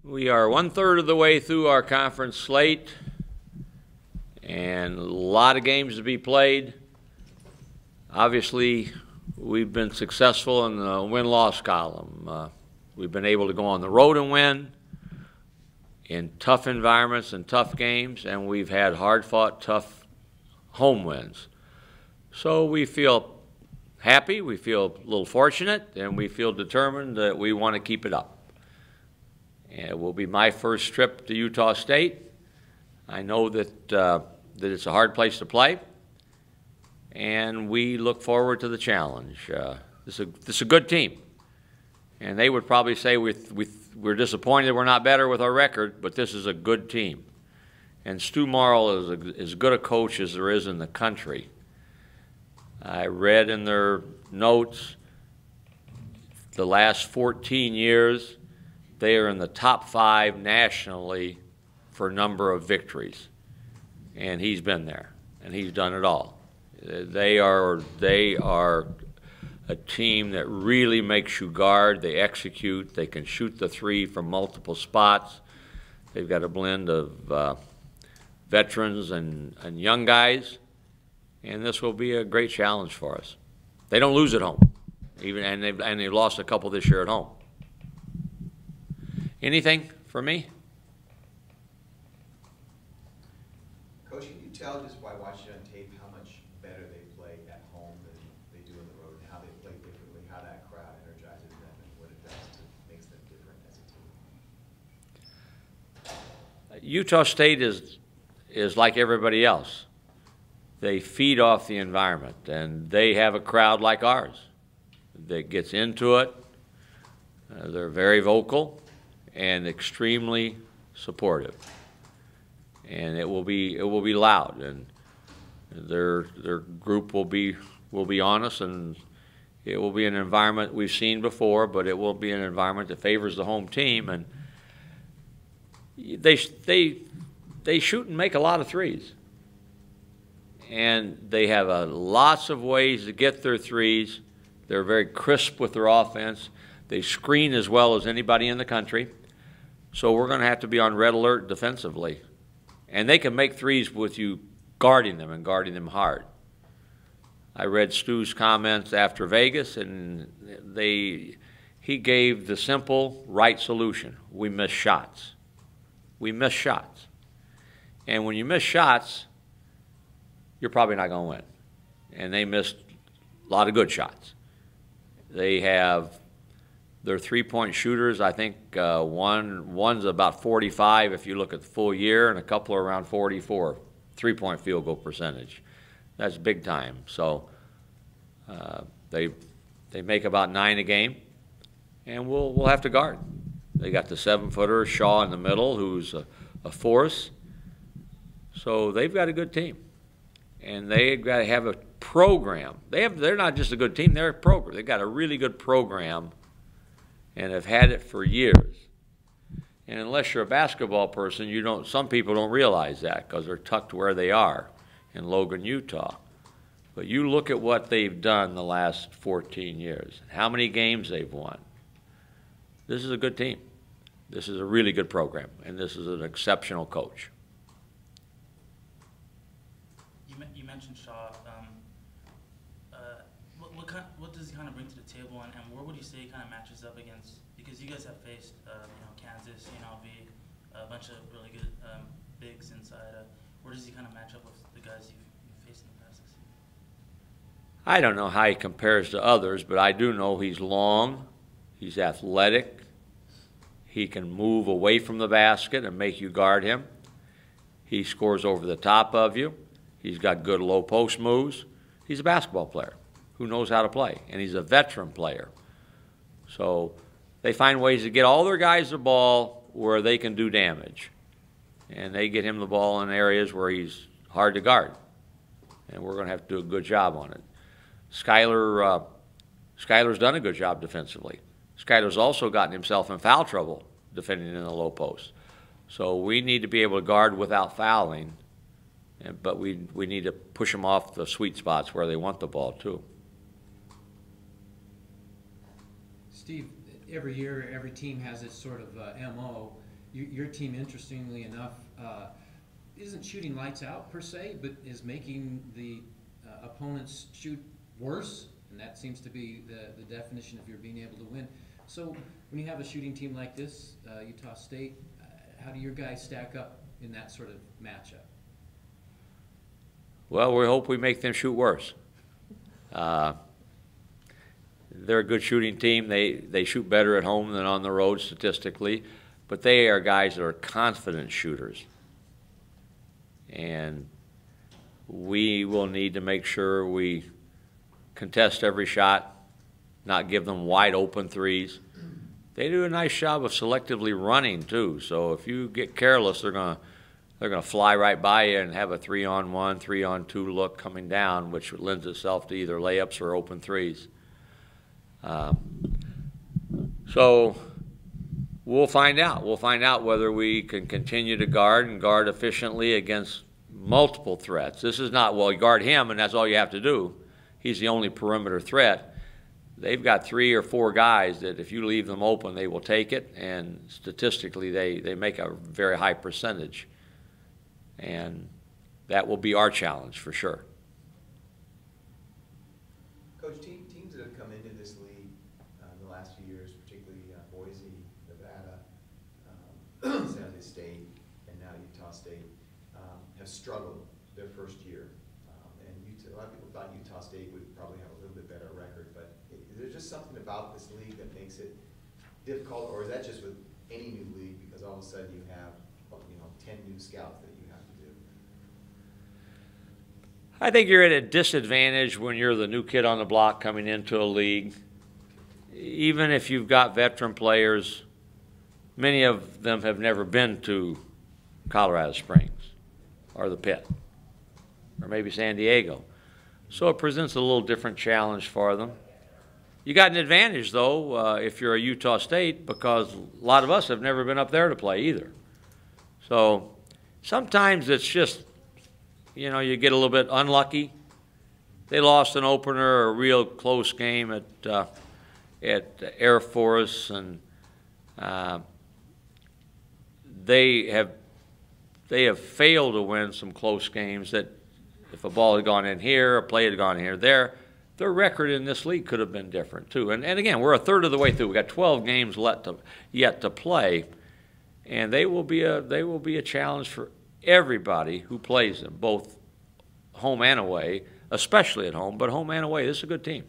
We are 1/3 of the way through our conference slate, and a lot of games to be played. Obviously, we've been successful in the win-loss column. We've been able to go on the road and win in tough environments and tough games, and we've had hard-fought, tough home wins. So we feel happy, we feel a little fortunate, and we feel determined that we want to keep it up. And it will be my first trip to Utah State. I know that it's a hard place to play, and we look forward to the challenge. This is a good team, and they would probably say we're disappointed we're not better with our record, but this is a good team. And Stu Morrill is as good a coach as there is in the country. I read in their notes the last 14 years, they are in the top 5 nationally for number of victories. And he's been there, and he's done it all. They are a team that really makes you guard. They execute. They can shoot the three from multiple spots. They've got a blend of veterans and young guys, and this will be a great challenge for us. They don't lose at home, and they've lost a couple this year at home. Anything for me? Coach, can you tell just by watching on tape how much better they play at home than they do on the road, and how they play differently, how that crowd energizes them, and what it does to makes them different as a team? Utah State is like everybody else. They feed off the environment, and they have a crowd like ours that gets into it. They're very vocal and extremely supportive, and it will be loud, and their group will be honest, and it will be an environment we've seen before, but it will be an environment that favors the home team, and they shoot and make a lot of threes, and they have lots of ways to get their threes. They're very crisp with their offense. They screen as well as anybody in the country. So we're going to have to be on red alert defensively. And they can make threes with you guarding them and guarding them hard. I read Stu's comments after Vegas, and he gave the simple, right solution. We miss shots. We miss shots. And when you miss shots, you're probably not going to win. And they missed a lot of good shots. They have their three-point shooters, I think one's about 45 if you look at the full year, and a couple are around 44, three-point field goal percentage. That's big time. So they make about 9 a game, and we'll have to guard. They got the 7-footer, Shaw in the middle, who's a force. So they've got a good team, and they've got to have a program. They're not just a good team, they're a program. They've got a really good program and have had it for years. And unless you're a basketball person, some people don't realize that because they're tucked where they are in Logan, Utah. But you look at what they've done the last 14 years, how many games they've won. This is a good team. This is a really good program, and this is an exceptional coach. You mentioned Shaw. What does he kind of bring to the table, and where would you say he kind of matches up against? Because you guys have faced, Kansas, a bunch of really good bigs inside. Where does he kind of match up with the guys you've faced in the past this season? I don't know how he compares to others, but I do know he's long, he's athletic, he can move away from the basket and make you guard him. He scores over the top of you. He's got good low post moves. He's a basketball player who knows how to play, and he's a veteran player. So they find ways to get all their guys the ball where they can do damage, and they get him the ball in areas where he's hard to guard, and we're going to have to do a good job on it. Skyler's done a good job defensively. Skyler's also gotten himself in foul trouble defending in the low post. So we need to be able to guard without fouling, but we need to push them off the sweet spots where they want the ball too. Steve, every year, every team has its sort of MO. Your team, interestingly enough, isn't shooting lights out per se, but is making the opponents shoot worse, and that seems to be the definition of your being able to win. So when you have a shooting team like this, Utah State, how do your guys stack up in that sort of matchup? Well, we hope we make them shoot worse. They're a good shooting team. They shoot better at home than on the road statistically, but they are guys that are confident shooters. And we will need to make sure we contest every shot, not give them wide open threes. They do a nice job of selectively running too. So if you get careless, they're gonna fly right by you and have a 3-on-1, 3-on-2 look coming down, which lends itself to either layups or open threes. So we'll find out. We'll find out whether we can continue to guard and guard efficiently against multiple threats. This is not, well, you guard him and that's all you have to do. He's the only perimeter threat. They've got 3 or 4 guys that if you leave them open, they will take it, and statistically they make a very high percentage. And that will be our challenge for sure. Coach, teams that have come into this league in the last few years, particularly Boise, Nevada, San Jose State, and now Utah State, have struggled their first year. And a lot of people thought Utah State would probably have a little bit better record, but is there just something about this league that makes it difficult, or is that just with any new league because all of a sudden you have 10 new scouts that you have to do? I think you're at a disadvantage when you're the new kid on the block coming into a league. Even if you've got veteran players, many of them have never been to Colorado Springs or the Pit or maybe San Diego. So it presents a little different challenge for them. You got an advantage, though, if you're a Utah State, because a lot of us have never been up there to play either. So sometimes it's just, you get a little bit unlucky. They lost an opener, a real close game at Air Force, and they have failed to win some close games that if a ball had gone in here, a play had gone here, there, their record in this league could have been different too. And again, we're a third of the way through. We've got 12 games yet to play, and they will be a challenge for everybody who plays them, both home and away, especially at home, but home and away. This is a good team.